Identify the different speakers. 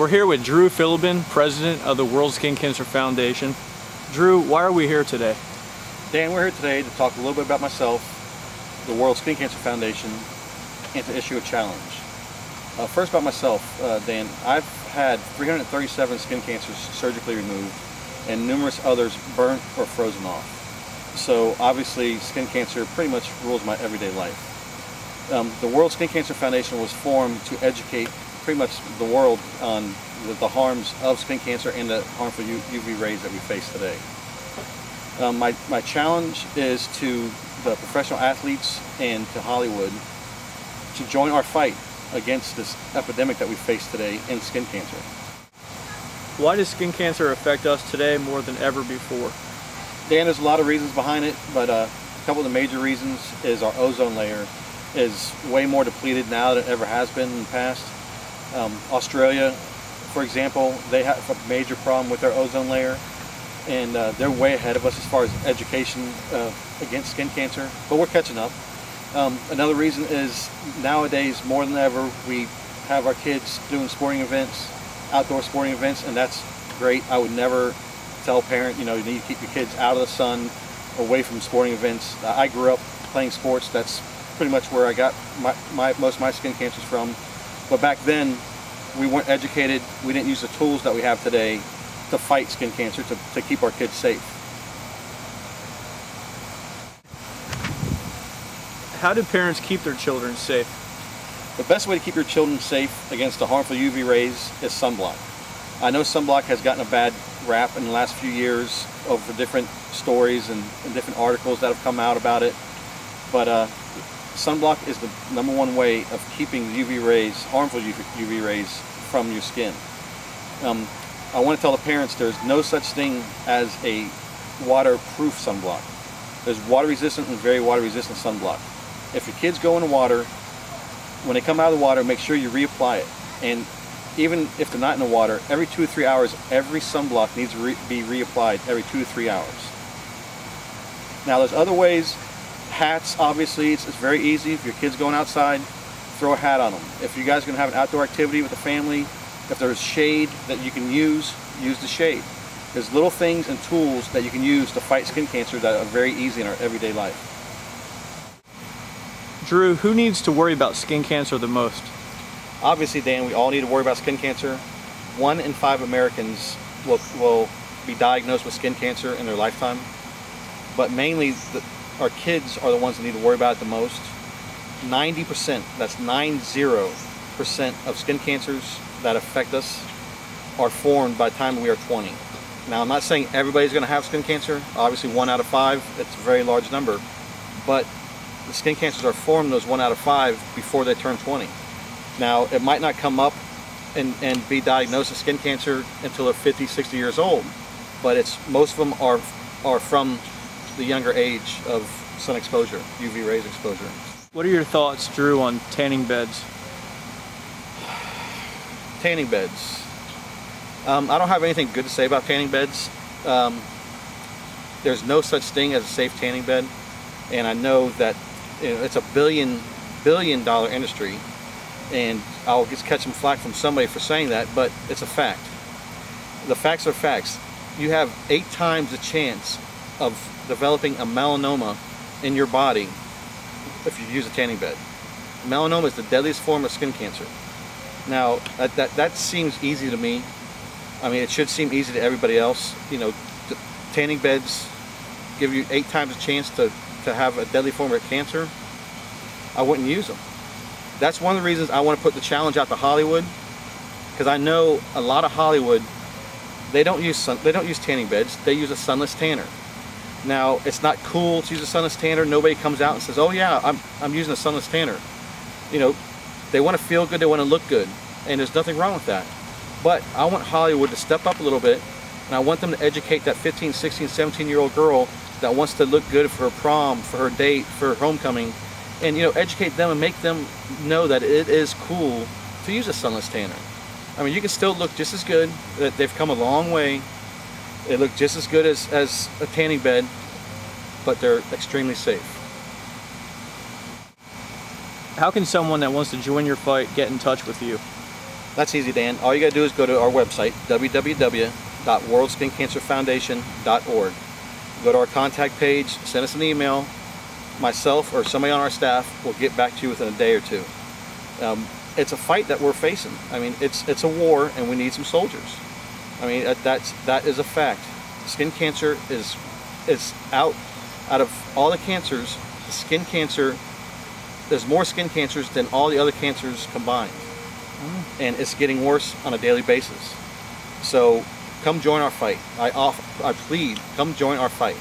Speaker 1: We're here with Drew Filliben, President of the World Skin Cancer Foundation. Drew, why are we here today?
Speaker 2: Dan, we're here today to talk a little bit about myself, the World Skin Cancer Foundation, and to issue a challenge. First about myself, Dan, I've had 337 skin cancers surgically removed and numerous others burnt or frozen off. So obviously skin cancer pretty much rules my everyday life. The World Skin Cancer Foundation was formed to educate pretty much the world on the harms of skin cancer and the harmful UV rays that we face today. My challenge is to the professional athletes and to Hollywood to join our fight against this epidemic that we face today in skin cancer.
Speaker 1: Why does skin cancer affect us today more than ever before?
Speaker 2: Dan, there's a lot of reasons behind it, but a couple of the major reasons is our ozone layer is way more depleted now than it ever has been in the past. Australia, for example, they have a major problem with their ozone layer, and they're way ahead of us as far as education against skin cancer, but we're catching up. Another reason is nowadays, more than ever, we have our kids doing sporting events, outdoor sporting events, and that's great. I would never tell a parent, you need to keep your kids out of the sun, away from sporting events. I grew up playing sports. That's pretty much where I got most of my skin cancers from. But back then, we weren't educated. We didn't use the tools that we have today to fight skin cancer, to keep our kids safe.
Speaker 1: How do parents keep their children safe?
Speaker 2: The best way to keep your children safe against the harmful UV rays is sunblock. I know sunblock has gotten a bad rap in the last few years over different stories and different articles that have come out about it, but sunblock is the #1 way of keeping the UV rays, harmful UV rays, from your skin. I want to tell the parents there's no such thing as a waterproof sunblock. There's water resistant and very water resistant sunblock. If your kids go in the water, when they come out of the water, make sure you reapply it. And even if they're not in the water, every 2 to 3 hours, every sunblock needs to be reapplied every 2 to 3 hours. Now there's other ways. Hats, obviously, it's very easy. If your kid's going outside, throw a hat on them. If you guys are going to have an outdoor activity with the family, if there's shade that you can use the shade. There's little things and tools that you can use to fight skin cancer that are very easy in our everyday life.
Speaker 1: Drew, who needs to worry about skin cancer the most?
Speaker 2: Obviously, Dan, we all need to worry about skin cancer. 1 in 5 Americans will be diagnosed with skin cancer in their lifetime, but mainly our kids are the ones that need to worry about it the most. 90%, that's 90% of skin cancers that affect us are formed by the time we are 20. Now, I'm not saying everybody's going to have skin cancer. Obviously, 1 out of 5, it's a very large number, but the skin cancers are formed, those 1 out of 5, before they turn 20. Now, it might not come up and be diagnosed with skin cancer until they're 50, 60 years old, but most of them are from the younger age of sun exposure, UV rays exposure.
Speaker 1: What are your thoughts, Drew, on tanning beds?
Speaker 2: Tanning beds. I don't have anything good to say about tanning beds. There's no such thing as a safe tanning bed, and I know that it's a billion dollar industry, and I'll just catch some flack from somebody for saying that, but it's a fact. The facts are facts. You have 8 times the chance of developing a melanoma in your body if you use a tanning bed. Melanoma is the deadliest form of skin cancer. Now, that seems easy to me. I mean, it should seem easy to everybody else. Tanning beds give you 8 times a chance to have a deadly form of cancer. I wouldn't use them. That's one of the reasons I want to put the challenge out to Hollywood, because I know a lot of Hollywood, they don't use tanning beds. They use a sunless tanner. Now, it's not cool to use a sunless tanner. Nobody comes out and says, "Oh yeah, I'm using a sunless tanner." They want to feel good, they want to look good, and there's nothing wrong with that. But I want Hollywood to step up a little bit, and I want them to educate that 15, 16, 17-year-old girl that wants to look good for her prom, for her date, for her homecoming, and educate them and make them know that it is cool to use a sunless tanner. I mean, you can still look just as good. They've come a long way. They look just as good as a tanning bed, but they're extremely safe.
Speaker 1: How can someone that wants to join your fight get in touch with you?
Speaker 2: That's easy, Dan. All you got to do is go to our website, www.worldskincancerfoundation.org. Go to our contact page, send us an email. Myself or somebody on our staff will get back to you within a day or two. It's a fight that we're facing. I mean, it's a war, and we need some soldiers. I mean, that is a fact. Skin cancer is out of all the cancers. Skin cancer, there's more skin cancers than all the other cancers combined, and it's getting worse on a daily basis. So come join our fight. I plead, come join our fight.